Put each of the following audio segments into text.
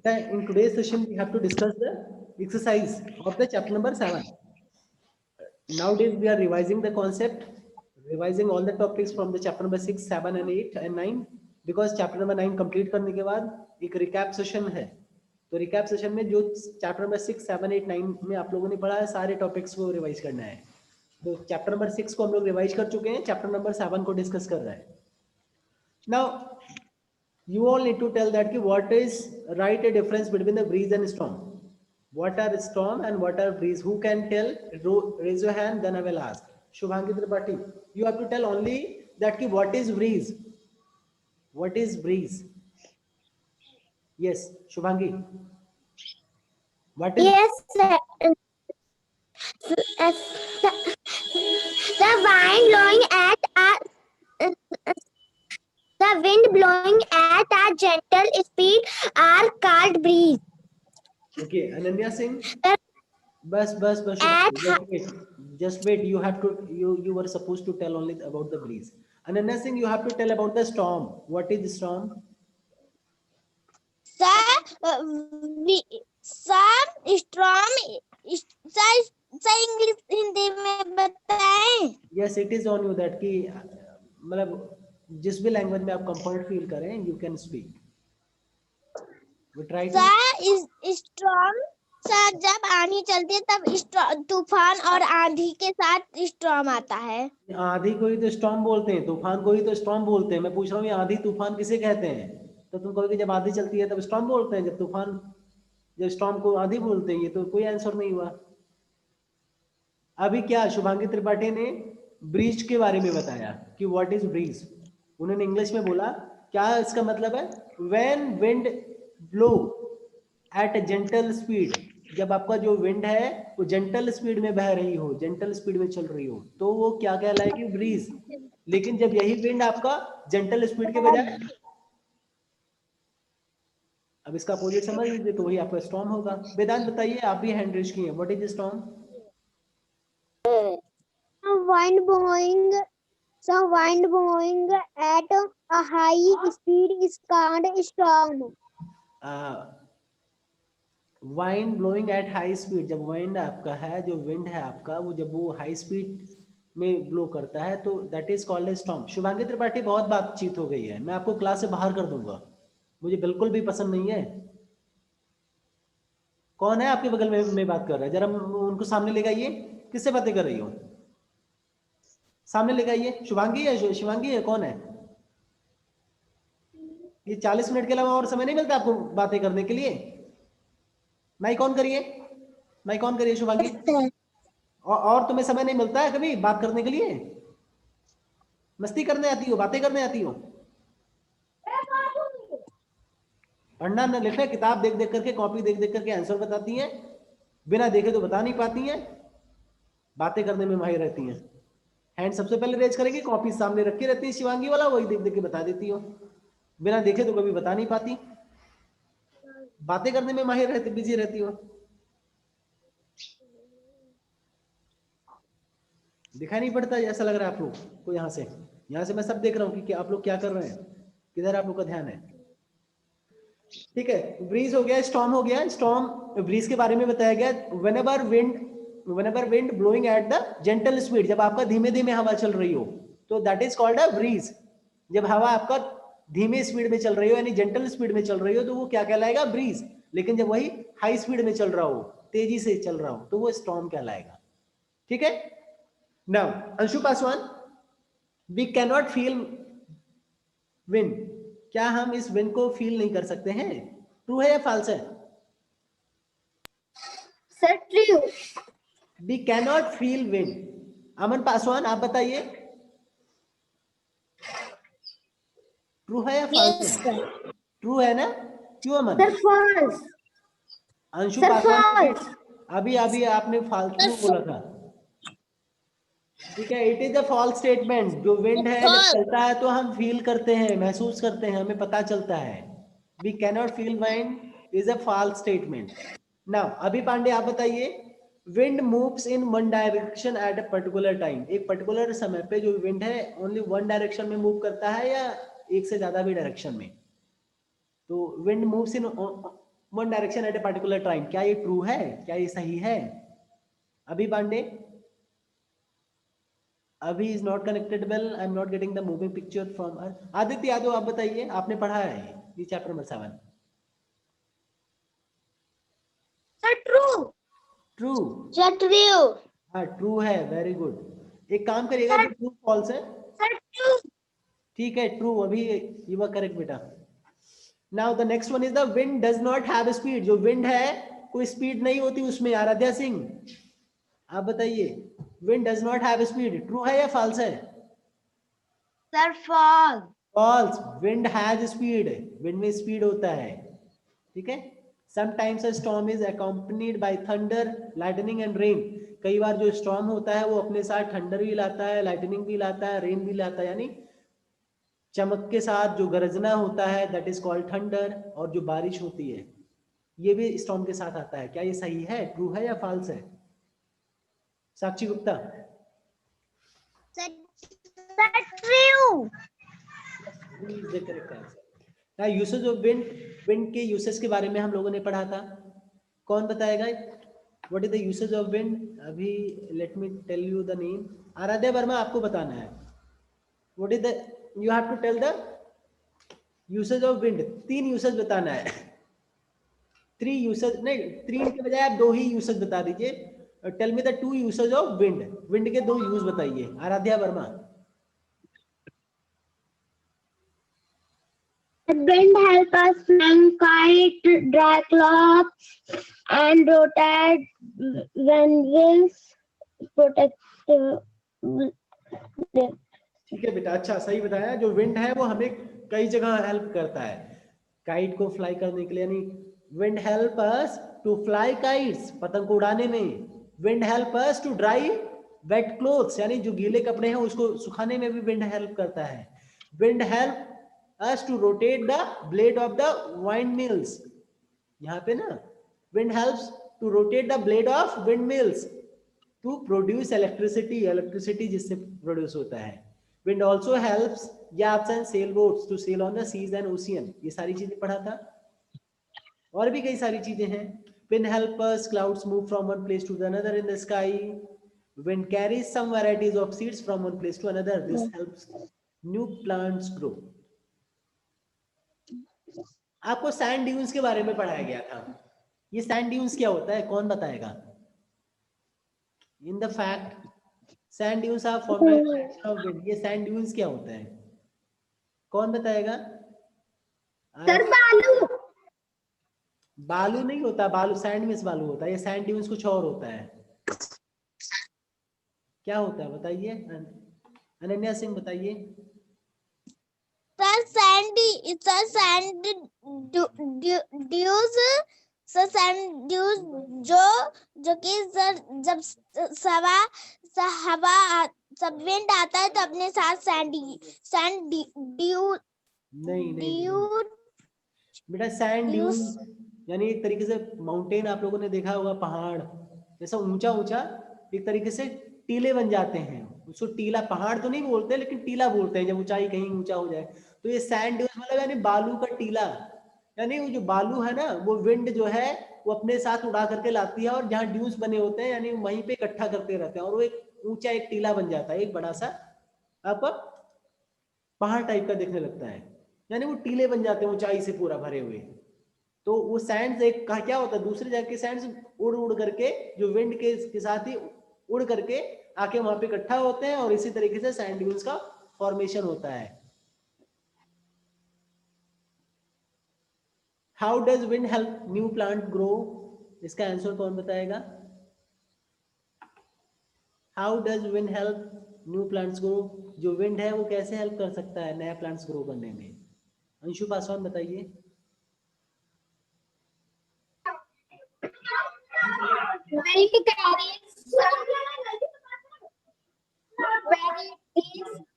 In today's session, we have to discuss the exercise of the chapter number 7. Nowadays, we are revising the concept, revising all the topics from the chapter number 6, 7 and 8 and 9 because chapter number 9 complete करने के बाद एक recap session है. तो recap session में जो chapter number 6, 7, 8, 9 में आप लोगों ने पढ़ा है सारे topics को revise करना है. तो chapter number 6 को हम लोग revise कर चुके हैं, chapter number 7 को discuss कर रहे हैं. Now, you all need to tell that ki what is write a difference between the breeze and storm. What are storm and what are breeze? Who can tell? Raise your hand, then I will ask. Shubhangi Tripathi, you have to tell only that ki what is breeze. What is breeze? Yes, Shubhangi. What is? Yes, sir. The wind blowing at the wind blowing at a gentle speed are called breeze. Okay, Ananya Singh. The- Bus. At Just wait. You have to. You were supposed to tell only about the breeze. Ananya Singh, you have to tell about the storm. What is the storm? storm English Hindi में बताएं. Yes, it is on you that कि मतलब जिस भी language में आप comfort feel करें you can speak. We try to. Storm sir जब आंधी चलती है तब तूफान और आंधी के साथ स्टॉर्म आता है. आंधी को ही तो स्टॉर्म बोलते हैं, तूफान को ही तो स्टॉर्म बोलते हैं. मैं पूछ रहा हूँ ये आंधी तूफान किसे कहते हैं? तो तुम कहोगे जब आंधी चलती है तब स्टॉर्म बोलते हैं, जब स्टॉर्म को आंधी बोलते हैं. ये तो कोई आंसर नहीं हुआ. अभी क्या शुभांगी त्रिपाठी ने ब्रीज के बारे में बताया कि व्हाट इज ब्रीज. उन्होंने इंग्लिश में बोला. क्या इसका मतलब है? When wind blow at gentle speed. जब आपका जो विंड है वो जेंटल स्पीड में बह रही हो, जेंटल स्पीड में चल रही हो, तो वो क्या कहलाएगी? ब्रीज. लेकिन जब यही विंड आपका जेंटल स्पीड के बजाय अब इसका अपोजिट समझ लीजिए तो वही आपका स्टॉर्म होगा. वेदांत बताइए, आप भी हैंड रेज किए. What is storm? wind blowing at a high speed is called storm. Wind blowing at high speed. जब वाइंड आपका है, जो विंड है आपका, वो जब वो हाई स्पीड में ब्लो करता है तो that is called a storm. Shubhangi Tripathi, बहुत बातचीत हो गई है, मैं आपको क्लास से बाहर कर दूंगा. मुझे बिल्कुल भी पसंद नहीं है. कौन है आपके बगल में बात कर रहा है? जरा उनको सामने ले आइए. किससे बातें कर रही हो? सामने ले आइए. शुभांगी है? शिवांगी है? कौन है? ये 40 मिनट के अलावा और समय नहीं मिलता आपको बातें करने के लिए? माइक ऑन करिए, माइक ऑन करिए शुभांगी. और तुम्हें समय नहीं मिलता है कभी बात करने के लिए? मस्ती करने आती हो, बातें करने आती हो? पढ़ना न लिखना, किताब देख देख करके, कॉपी देख देख करके आंसर बताती हैं, बिना देखे तो बता नहीं पाती हैं, बातें करने में माहिर रहती हैं. हैंड सबसे पहले रेज करेगी, कॉपी सामने रखी रहती है शिवांगी वाला, वही देख देख के बता देती हो, बिना देखे तो कभी बता नहीं पाती. बातें करने में माहिर रहती, बिजी रहती हो. दिखाई नहीं पड़ता ऐसा लग रहा है आप लोग को? यहाँ से मैं सब देख रहा हूँ कि आप लोग क्या कर रहे हैं, किधर आप लोग का ध्यान है. ठीक है, ब्रीज हो गया, स्टॉर्म हो गया. स्टॉर्म ब्रीज के बारे में बताया गया. Whenever wind blowing at the gentle speed. जब आपका धीमे धीमे हवा चल रही हो तो that is called a breeze. जब हवा आपका धीमे स्पीड में चल रही हो यानी जेंटल स्पीड में चल रही हो तो वो क्या कहलाएगा? ब्रीज. लेकिन जब वही हाई स्पीड में चल रहा हो, तेजी से चल रहा हो, तो वो स्टॉर्म कहलाएगा. ठीक है. Now Anshu Paswan, we can not feel wind. क्या हम इस विंड को फील नहीं कर सकते हैं? ट्रू है या फॉल्स है? Sir true. We can not feel wind. Aman Paswan, आप बताइए, ट्रू है या फॉल्स है? ट्रू है ना? क्यों Aman? Sir false. Anshu sir Paswan, false. अभी आपने फालतू बोला था. ठीक है, it is a false statement. जो विंड है जब चलता है तो हम फील करते हैं, महसूस करते हैं, हमें पता चलता है. We can not feel wind is a false statement. Now Abhi Pandey, आप बताइए, wind moves in one direction at a particular time. एक पर्टिकुलर समय पे जो विंड है ओनली वन डायरेक्शन में मूव करता है या एक से ज्यादा भी डायरेक्शन में? तो wind moves in one direction eight a particular time. क्या ये ट्रू है? क्या ये सही है? अभी पांडे, अभी is not connected well, I am not getting the moving picture from. Aditya Yadav आप बताइए, आपने पढ़ा है ये chapter number 7। True. True, true. हाँ ट्रू है, वेरी गुड। एक काम करिएगा, जो ट्रू फॉल्स है, ट्रू। ठीक है ट्रू, अभी यू आर करेक्ट बेटा। Now the next one is the wind does not have speed. जो विंड है कोई स्पीड नहीं होती उसमें। आराध्या सिंह आप बताइए, wind does not have speed, true है या फॉल्स है? Sir false. False, wind has speed, wind में स्पीड होता है, ठीक है। Sometimes a storm is accompanied by thunder, lightning and rain. कई बार जो स्टॉर्म होता है वो अपने साथ थंडर भी लाता है, लाइटनिंग भी लाता है, रेन भी लाता है, यानी चमक के साथ जो गरजना होता है, दैट इज कॉल्ड थंडर। और जो बारिश होती है ये भी स्टॉर्म के साथ आता है। क्या ये सही है, ट्रू है या फॉल्स है? Sakshi Gupta, true. Usage of wind, wind के यूसेज के बारे में हम लोगों ने पढ़ा था। कौन बताएगा what is the usage of wind? अभी let me tell you the name. Aaradhya Verma आपको बताना है। What is the, you have to tell the usage of wind. 3 usage बताना है। 3 यूसेज नहीं, 3 के बजाय आप 2 ही यूसेज बता दीजिए। Tell me the 2 usage of wind. Wind के 2 यूज बताइए, Aaradhya Verma. Wind help us fly kite, dry clothes, and rotate windmills, protect. ठीक है बेटा, अच्छा सही बताया। जो विंड है वो हमें कई जगह हेल्प करता है काइट को फ्लाई करने के लिए, यानी wind help us to fly kites, पतंग को उड़ाने में। Wind help us to dry wet clothes, यानी जो गीले कपड़े हैं उसको सुखाने में भी विंड हेल्प करता है। Wind help us to rotate the blade of the windmills. यहाँ पे ना, wind helps to rotate the blade of windmills to produce electricity, electricity जिससे प्रोड्यूस होता है। Wind also helps yachts and cell boats to sail on the seas and ocean. ये सारी चीजें पढ़ा था, और भी कई सारी चीजें हैं। Wind help us clouds move from one place to the another in the sky. Wind carries some varieties of seeds from one place to another, this helps new plants grow. आपको सैंड ड्यून्स के बारे में पढ़ाया गया था। ये sand dunes क्या होता है, कौन बताएगा? In the fact sand dunes are formation of wind. ये सैंड ड्यून्स क्या होता है, कौन बताएगा? सर बालू। बालू नहीं होता, बालू सैंड में बालू होता है, ये सैंड ड्यून्स कुछ और होता है। क्या होता है बताइए, अनन्या सिंह बताइए। Sir sand dunes, sir sand dunes जो कि सर जब हवा सब विंड आता है तो अपने साथ सैंड ड्यू नहीं बेटा, सैंड ड्यून्स यानी एक तरीके से माउंटेन, आप लोगों ने देखा होगा पहाड़ जैसा ऊंचा ऊंचा, एक तरीके से टीले बन जाते हैं। उसको टीला, पहाड़ तो नहीं बोलते लेकिन टीला बोलते हैं जब ऊंचाई कहीं ऊंचा हो जाए। तो ये सैंड ड्यून्स मतलब यानी बालू का टीला, यानी वो जो बालू है ना वो विंड जो है वो अपने साथ उड़ा करके लाती है, और जहाँ ड्यून्स बने होते हैं यानी वहीं पे इकट्ठा करते रहते हैं, और वो एक ऊंचा एक टीला बन जाता है, एक बड़ा सा आपका पहाड़ टाइप का दिखने लगता है, यानी वो टीले बन जाते हैं ऊंचाई से पूरा भरे हुए। तो वो सैंड्स एक का क्या होता है, दूसरी जगह के सैंड्स उड़ उड़ करके जो विंड के साथ ही उड़ करके आके वहां पे इकट्ठा होते हैं, और इसी तरीके से सैंड ड्यून्स का फॉर्मेशन होता है। How does wind help new plant grow? इसका आंसर कौन बताएगा? How does wind help new plants grow? जो विंड है वो कैसे हेल्प कर सकता है नया प्लांट्स ग्रो करने में? अंशु पासवान बताइए।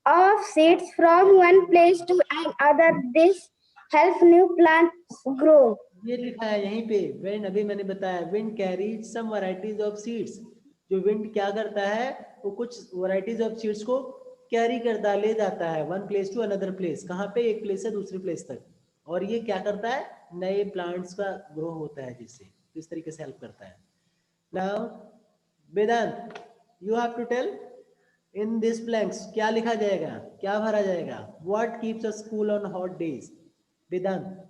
of seeds from one place to another. This help new plants grow. ये लिखा है यहीं पे, विंड, अभी मैंने बताया, wind carries some varieties of seeds. जो विंड क्या करता है वो कुछ वैरायटीज ऑफ सीड्स को कैरी करता, ले जाता है one place to another place. कहाँ पे? एक प्लेस से दूसरी प्लेस तक। और ये क्या करता है? नए प्लांट्स का ग्रो होता है, जिससे तो इस तरीके से हेल्प करता है। Now Vedant, you have to tell in this blanks क्या लिखा जाएगा, क्या भरा जाएगा? What keeps a school on hot days? Vedant.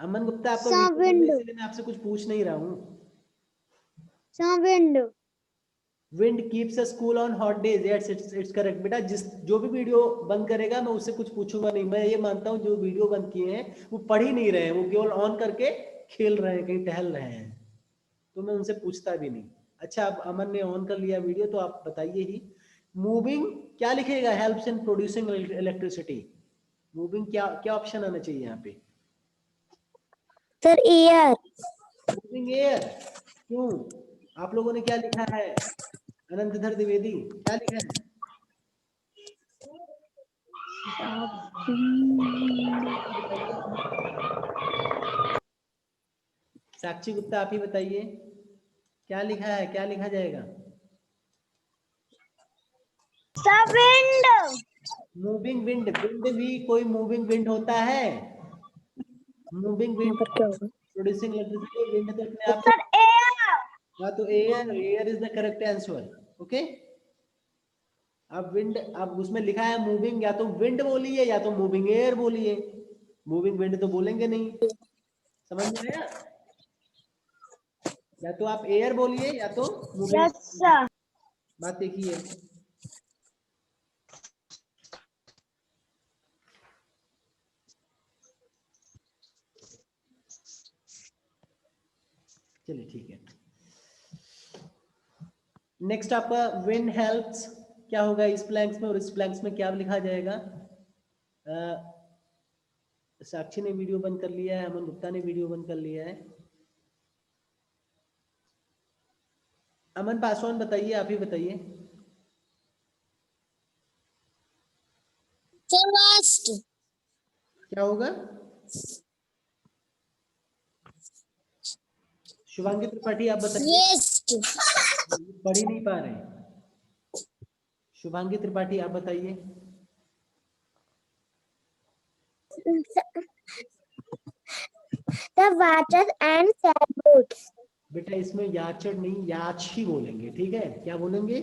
Aman Gupta आपका Some वीडियो बंद है, wind. इसलिए मैं आपसे कुछ पूछ नहीं रहा हूँ। Some wind. Wind keeps a school on hot days, yes it's correct बेटा। जो भी वीडियो बंद करेगा मैं उससे कुछ पूछूंगा नहीं। मैं ये मानता हूँ जो वीडियो बंद किए हैं वो पढ़ ही नहीं रहे हैं, वो केवल ऑन करके खेल रहे हैं, कहीं टहल रहे हैं, तो मैं उनसे पूछता भी नहीं। अच्छा, अब अमन ने ऑन कर लिया वीडियो, तो आप बताइए ही। मूविंग क्या लिखेगा? Helps in producing electricity. Moving क्या क्या ऑप्शन आना चाहिए यहाँ पे? Sir, air. Moving air. क्यों? आप लोगों ने क्या लिखा है? अनंतधर द्विवेदी क्या लिखा है? साक्षी गुप्ता आप ही बताइए, क्या लिखा है, क्या लिखा जाएगा? Some wind. Moving wind. Wind भी कोई मूविंग विंड होता है? मूविंग यहाँ विंड पर क्या होगा? Producing electricity. विंड तो अपने आप। Sir, air. हाँ, तो air, air is the correct answer. Okay, अब विंड, अब उसमें लिखा है मूविंग, या तो विंड बोलिए या तो मूविंग एयर बोलिए। मूविंग विंड तो बोलेंगे नहीं, समझ में आया? या तो आप एयर बोलिए या तो मूविंग। Yes, sir. बात देखिए, चलिए ठीक है। नेक्स्ट आपका विंड हेल्प्स क्या होगा इस ब्लैंक्स में, और इस ब्लैंक्स में क्या लिखा जाएगा? साक्षी ने वीडियो बंद कर लिया है, अमन गुप्ता ने वीडियो बंद कर लिया है। अमन पासवान बताइए, आप ही बताइए। Sir, west. क्या होगा? शुभांगी त्रिपाठी आप बताइए, West. पढ़ ही नहीं पा रहे। शुभांगी त्रिपाठी आप बताइए। The water and sailboats. बेटा इसमें याचड़ नहीं, याच ही बोलेंगे, ठीक है? क्या बोलेंगे?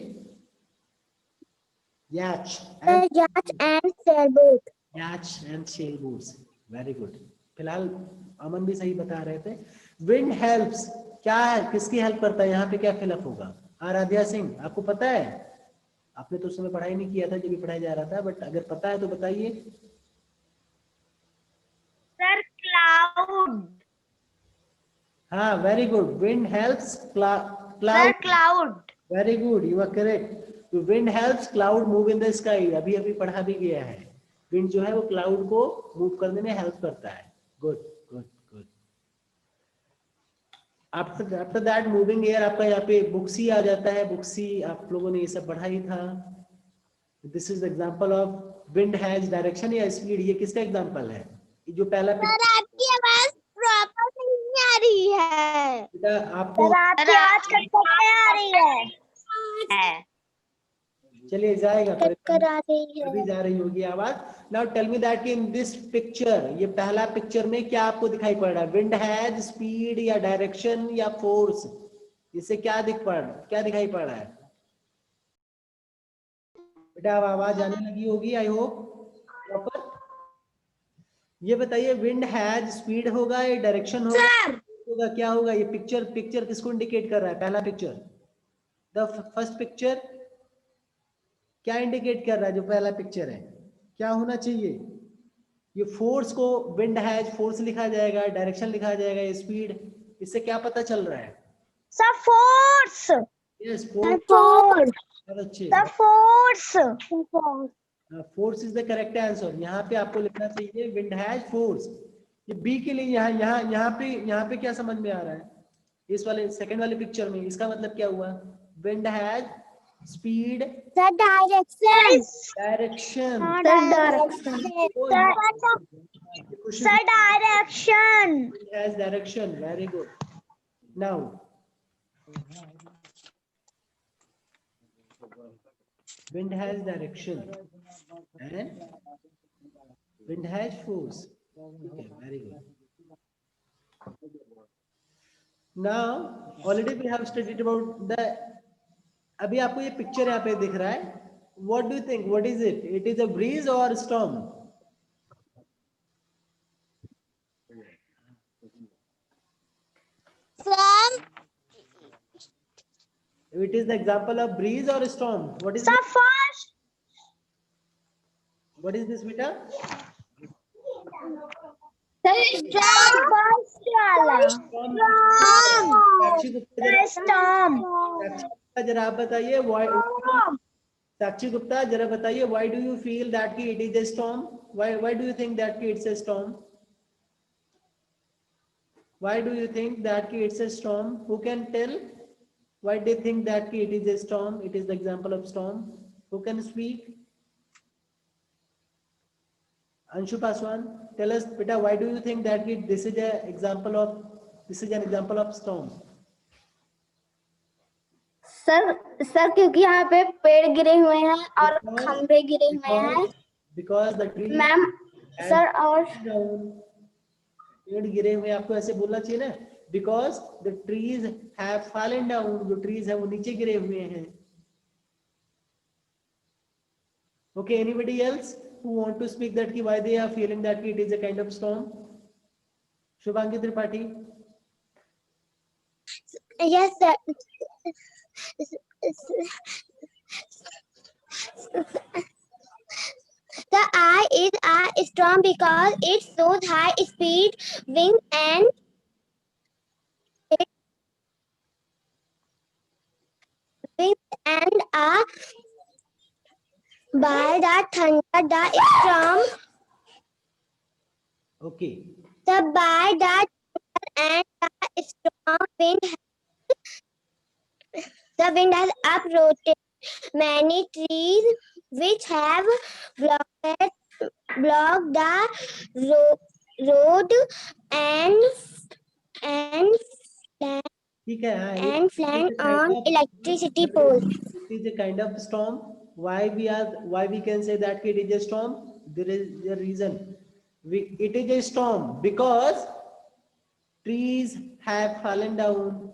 Yacht The and yacht and sailboat. Yacht and cell boats. Very good. फिलहाल अमन भी सही बता रहे थे। विंड हेल्प्स क्या है, किसकी हेल्प करता है? यहाँ पे क्या फिलअप होगा? आराध्या सिंह आपको पता है? आपने तो उस समय पढ़ाई नहीं किया था जब भी पढ़ाया जा रहा था, बट अगर पता है तो बताइए। Sir, cloud. हाँ, very good. Wind helps Sir, cloud. cloud. Very good, you are correct. तो wind helps cloud move in the sky, अभी अभी पढ़ा भी गया है। विंड जो है वो क्लाउड को मूव करने में हेल्प करता है। Good good good. After that moving air, आपका यहाँ पे बुक्सी आ जाता है। बुक्सी आप लोगों ने ये सब पढ़ा ही था। This is example of wind has direction या स्पीड। ये किसका एग्जांपल है? जो पहला सर, आपकी आवाज प्रॉपर नहीं आ रही है। बेटा आपको, सर, आपकी आवाज कट आ रही है। चलिए जाएगा, कट आ रही अभी है। जा रही होगी आवाज। Now tell me that in this picture, ये पहला पिक्चर में क्या आपको दिखाई पड़ रहा है? विंड हैज स्पीड या डायरेक्शन या फोर्स? इससे क्या क्या दिखाई पड़ रहा है? बेटा अब आवाज आने लगी होगी, आई होप प्रॉपर। ये बताइए, विंड हैज स्पीड होगा या डायरेक्शन होगा, क्या होगा? ये पिक्चर किसको इंडिकेट कर रहा है? पहला पिक्चर, द फर्स्ट पिक्चर क्या इंडिकेट कर रहा है? जो पहला पिक्चर है क्या होना चाहिए? ये फोर्स को विंड हैज फोर्स लिखा जाएगा, डायरेक्शन लिखा जाएगा, स्पीड। इससे क्या पता चल रहा है? Sir, force. Yes, sir, force. Force. बहुत अच्छे। Sir, force. Force is the correct answer. यहाँ पे आपको लिखना चाहिए विंड हैज फोर्स। ये बी के लिए यहाँ यहाँ यहाँ पे क्या समझ में आ रहा है? इस वाले सेकंड वाले पिक्चर में इसका मतलब क्या हुआ? Wind has speed, sir, direction. Direction. Sir, direction. Sir, direction. has direction, very good. Now wind has direction and Wind has force. Okay, very good. Now already we have studied about the, अभी आपको ये picture यहाँ पे दिख रहा है. What do you think? What is it? It is a breeze or storm? Sir, It is the example of breeze or storm. What is sir, this? first. What is this, beta? Storm. First वाला. Storm. Storm. साक्षी गुप्ता जरा, Storm. साक्षी गुप्ता जरा आप बताइए, why, साक्षी गुप्ता जरा बताइए, why do you feel that कि it is a storm? Why do you think that कि it's a storm? Why do you think that कि it's a storm? Who can tell? Why they think that कि it is a storm? It is the example of storm. Who can speak? Anshu Paswan, tell us, beta, why do you think that this is an example of storm? Sir क्योंकि यहाँ पे पेड़ गिरे हुए हैं और खंभे गिरे हुए हैं. Because the tree ma'am has sir और fallen down. पेड़ गिरे हुए, आपको ऐसे बोलना चाहिए ना, because the trees have fallen down. जो trees है वो नीचे गिरे हुए हैं. Okay, anybody else who want to speak that why they are feeling that it is a kind of storm? Shubhangi Tripathi. yes sir. The eye is a storm because it shows high speed wind and a by the thunder the storm. Okay. The by the thunder and the strong wind, the wind has uprooted many trees which have blocked the road and ठीक है, हाँ, and flying on electricity poles. it is a kind of storm. Why we can say that it is a storm? There is a reason. It is a storm because trees have fallen down.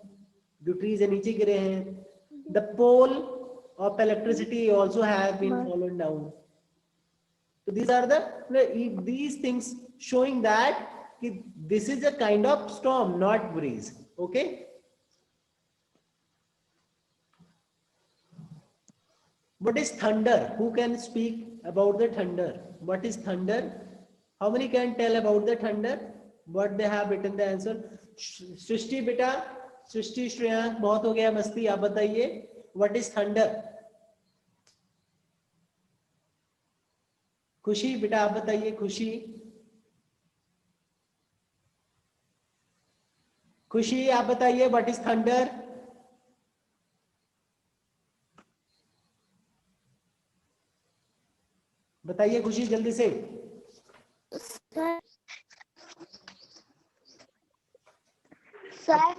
जो trees है नीचे गिरे हैं. The pole of electricity also have been fallen down. So these are these things showing that this is a kind of storm, not breeze. Okay. What is thunder? Who can speak about the thunder? What is thunder? How many can tell about the thunder? What they have written the answer? सृष्टि बेटा, सृष्टि श्रेयांक, बहुत हो गया मस्ती, आप बताइए. What is thunder? खुशी बेटा आप बताइए. खुशी, खुशी आप बताइए. What is thunder? बताइए खुशी जल्दी से. सर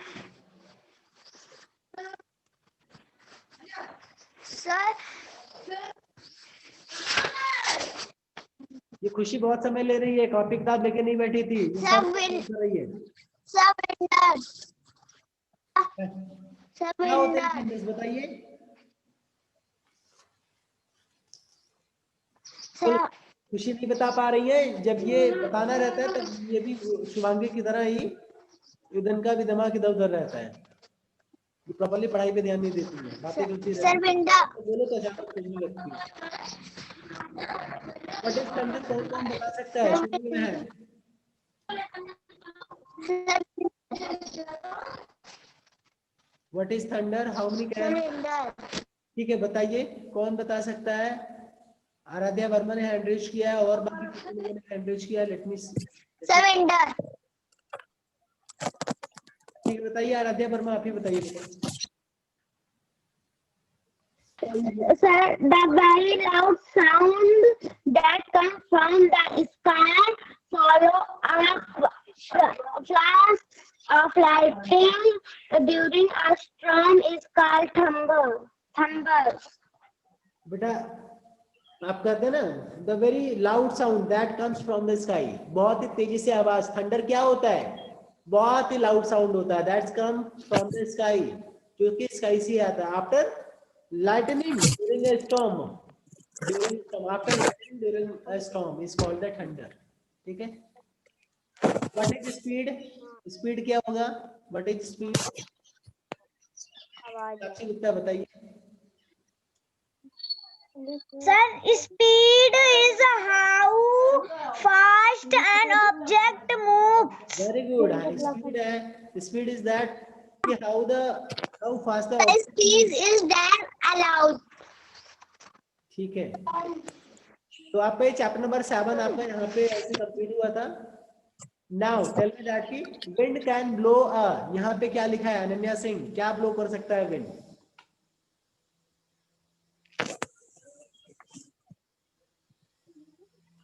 ये खुशी बहुत समय ले रही है, कॉपी किताब लेके नहीं बैठी थी. सब रही है. क्या होते हैं विंडर्स बताइए. खुशी नहीं बता पा रही है. जब ये बताना रहता है तब ये भी शुभांगी की तरह ही इधर का भी दिमाग इधर उधर रहता है. प्रॉपर्ली पढ़ाई पे ध्यान नहीं देती है, बातें करती रहती है. बोलो तो अचानक खोजने लगती है. What is thunder? कौन बता सकता है? शुरू में है. What is thunder? How many can? ठीक है, बताइए कौन बता सकता है. आराध्या वर्मा ने हैंड रेज किया है और बाकी कितने लोगों ने हैंड रेज किया है? Let me surrender. ठीक है, बताइए आराध्या वर्मा, आप ही बताइए. Sir, the very loud sound that comes from the sky follow a flash of lightning during a storm is called thunder. बेटा आप कहते हैं ना the very loud sound that comes from the sky, बहुत ही तेजी से आवाज, थंडर क्या होता है, बहुत ही लाउड साउंड होता है, that's come from the sky, जो कि स्काई से आता है। After lightning during a storm, during storm, after lightning during a storm is called the thunder. ठीक है। व्हाट इज स्पीड, स्पीड क्या होगा, व्हाट इज स्पीड, साक्षी गुप्ता बताइए। Sir, speed is how fast an object moves. Very good. Speed है, speed is that कि how fast the, Speed is that allowed. ठीक है। तो आपका ये चैप्टर नंबर 7 आपका यहाँ पे ऐसे कंप्लीट हुआ था। नाउ टेल मी दैट कि विंड कैन ब्लो अ, यहाँ पे क्या लिखा है अनन्या सिंह, क्या ब्लो कर सकता है विंड?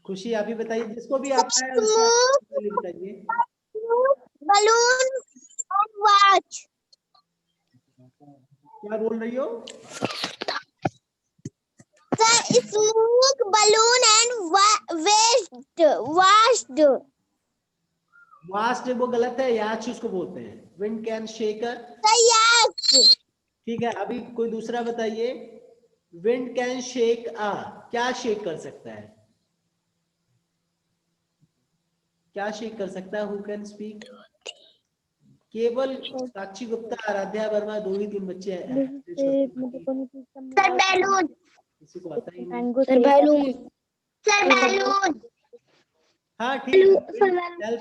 खुशी आप ही बताइए, जिसको भी आता है उसका बताइए। Balloon and watch. क्या बोल रही हो? Sir, smoke, balloon and washed. Vast वो गलत है, याच उसको बोलते हैं। Wind can shaker, Sir, yes. ठीक है। अभी कोई दूसरा बताइए। विंड कैन शेक अ, क्या शेक कर सकता है, क्या शेक कर सकता है, हु कैन स्पीक? केवल साक्षी गुप्ता, आराध्या वर्मा, 2 ही 3 बच्चे हैं। Sir, balloon. किसी को आता ही नहीं। Sir, balloon. Sir, balloon. हाँ ठीक है।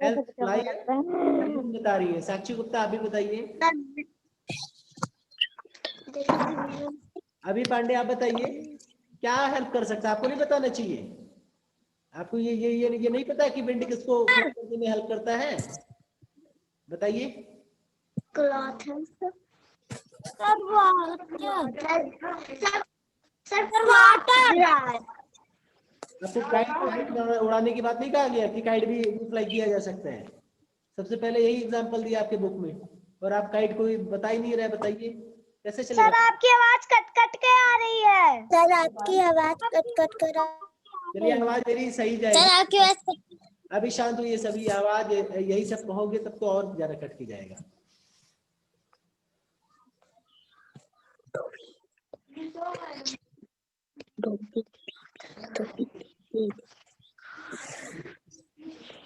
हेल्प फ्लाई बता रही है साक्षी गुप्ता, अभी बताइए। अभी पांडे आप बताइए, क्या हेल्प कर सकता है? आपको नहीं बताना चाहिए, आपको ये नहीं पता कि विंड किसको फ्लाई करने में हेल्प करता है, बताइए। Cloth. Sir, water. Sir, water. आपको काइट उड़ाने की बात नहीं कहा गया कि काइट भी फ्लाई किया जा सकता है? सबसे पहले यही एग्जांपल दिया आपके बुक में, और आप काइट कोई बता ही नहीं रहे, बताइए कैसे चलेगा? सर, आपकी आवाज कट कट के आ रही है। सर, आपकी आवाज कट कट कर, चलिए आवाज मेरी सही जाएगी। सर, आपकी आवाज अभी शांत हुई, सभी आवाज यही सब कहोगे तब तो और ज्यादा कट के जाएगा।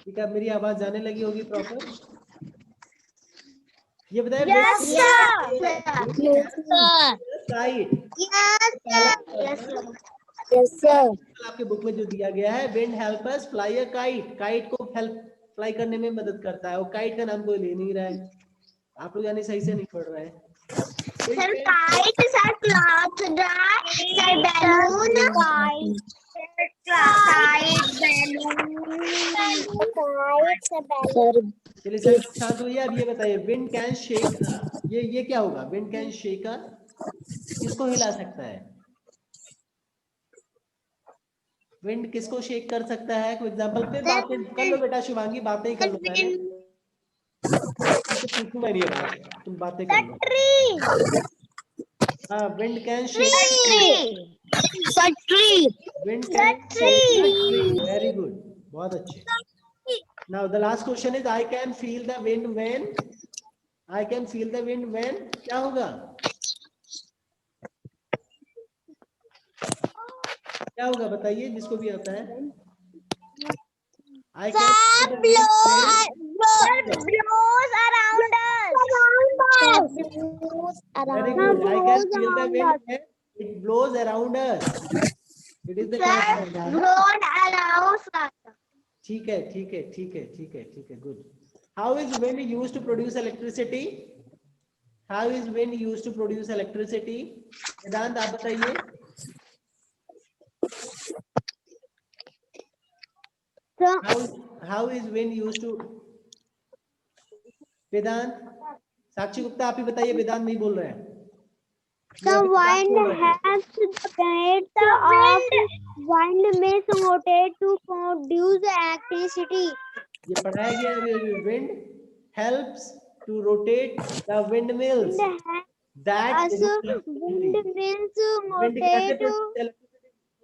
ठीक है, मेरी आवाज जाने लगी होगी प्रॉपर। ये बताइए। Yes, sir. आपके बुक में जो दिया गया है, wind help us fly a kite, kite को हेल्प फ्लाई करने में मदद करता है, और काइट का नाम कोई ले नहीं रहा है, आप लोग यानी सही से नहीं पढ़ रहे हैं। Sir, kite, sir, cloth, dry, sir, balloon, kite, balloon. चलिए सर शांत हुई। अब ये बताइए, विंड कैन शेक, ये क्या होगा? विंड कैन शेक किसको हिला सकता है? विंड किसको शेक कर सकता है? कोई एग्जांपल पे बातें कर लो बेटा, शिवांगी बातें ही कर लो पहले, पूछूंगा नहीं बात, तुम बातें कर लो। हाँ, wind can shake Tree. Wind can shake, very good, बहुत अच्छे। Now the last question is I can feel the wind when, I can feel the wind when क्या होगा? क्या होगा बताइए, जिसको भी आता है। I can Blows around us. Very good, I can feel the wind, it blows around us, it is the correct answer. Blown around us. ठीक है, ठीक है, ठीक है, ठीक है, ठीक है, good. How is wind used to produce electricity? How is wind used to produce electricity? Vedant आप बताइए। How is wind used to, Vedant, Sakshi Gupta आप ही बताइए, वेदांत नहीं बोल रहे हैं। The wind helps the blades of windmills rotate to produce electricity. ये पढ़ाया गया, wind helps to rotate the windmills that Windmills rotate.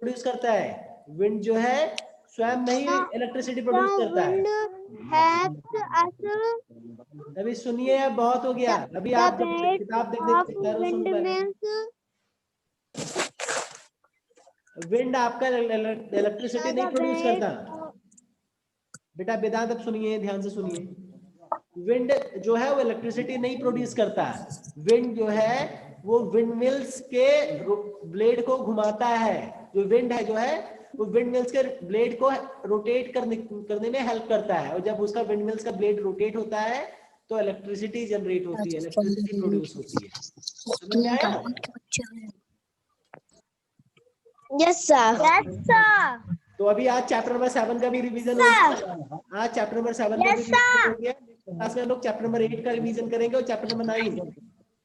Produce करता है? विंड जो है स्वयं नहीं इलेक्ट्रिसिटी प्रोड्यूस करता है। अभी सुनिए, अब बहुत हो गया। अभी आप जब किताब विंड आपका इलेक्ट्रिसिटी नहीं प्रोड्यूस करता बेटा। वेदांत अब सुनिए, ध्यान से सुनिए। विंड जो है वो इलेक्ट्रिसिटी नहीं प्रोड्यूस करता। विंड जो है वो विंड मिल्स के ब्लेड को घुमाता है। जो विंड है जो है वो विंड मिल्स के ब्लेड को रोटेट करने में हेल्प करता है। और जब उसका विंड मिल्स का ब्लेड रोटेट होता है तो इलेक्ट्रिसिटी जनरेट होती है, इलेक्ट्रिसिटी प्रोड्यूस होती है। समझ में आया? Yes sir. तो अभी आज चैप्टर नंबर 7 का भी रिवीजन हो गया। आज चैप्टर नंबर 7 का भी रिवीजन हो गया। क्लास में हम लोग चैप्टर नंबर 8 का रिवीजन करेंगे और चैप्टर नंबर 9।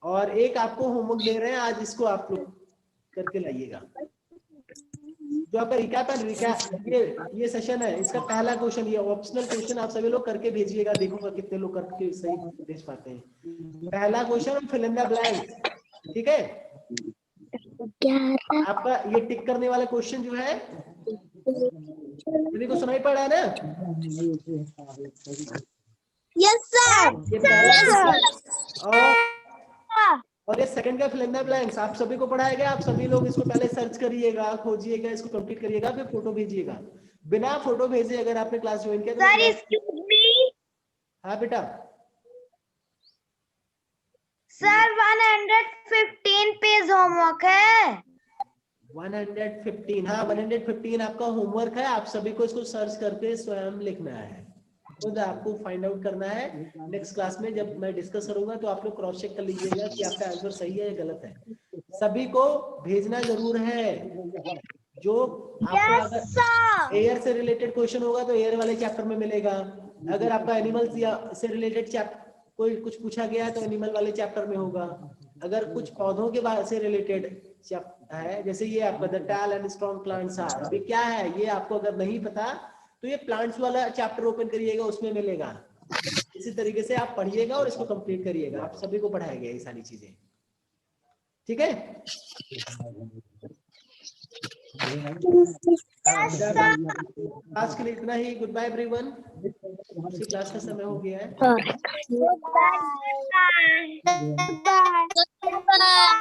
और एक आपको होमवर्क दे रहे हैं आज, इसको आप लोग करके लाइएगा। जो आपका रिकैप है, ये सेशन है, इसका पहला क्वेश्चन, ये ऑप्शनल क्वेश्चन आप सभी लोग करके भेजिएगा। देखूंगा कितने लोग करके सही भेज पाते हैं। पहला question fill in the blank, ठीक है? आपका ये टिक करने वाला क्वेश्चन जो है सभी को सुनाई पड़ा है ना? Yes sir. ये पहला और ये सेकंड का फिल इन द ब्लैंक्स आप सभी को पढ़ाया गया। आप सभी लोग इसको पहले सर्च करिएगा, खोजिएगा, इसको कंप्लीट करिएगा, फिर फोटो भेजिएगा। बिना फोटो भेजे अगर आपने क्लास ज्वाइन किया तो सर एक्सक्यूज मी। हाँ बेटा। सर 115 पेज होमवर्क है। 115, हाँ 115 आपका होमवर्क है। आप सभी को इसको सर्च करके स्वयं लिखना है, खुद आपको फाइंड आउट करना है। नेक्स्ट क्लास में जब मैं डिस्कस करूंगा तो आप लोग क्रॉस चेक कर लीजिएगा कि आपका आंसर सही है या गलत है। सभी को भेजना जरूर है। जो आपका अगर एयर से रिलेटेड क्वेश्चन होगा तो एयर वाले चैप्टर में मिलेगा। अगर आपका एनिमल्स से रिलेटेड कोई कुछ पूछा गया है तो एनिमल वाले चैप्टर में होगा। अगर कुछ पौधों के बारे से रिलेटेड है, जैसे ये आपका the tall and strong plants are, अभी क्या है ये आपको अगर नहीं पता तो ये प्लांट्स वाला चैप्टर ओपन करिएगा, उसमें मिलेगा। इसी तरीके से आप पढ़िएगा और इसको कंप्लीट करिएगा। आप सभी को पढ़ाया गया ये सारी चीजें, ठीक है? आज के लिए इतना ही। Goodbye everyone. क्लास का समय हो गया है। Goodbye.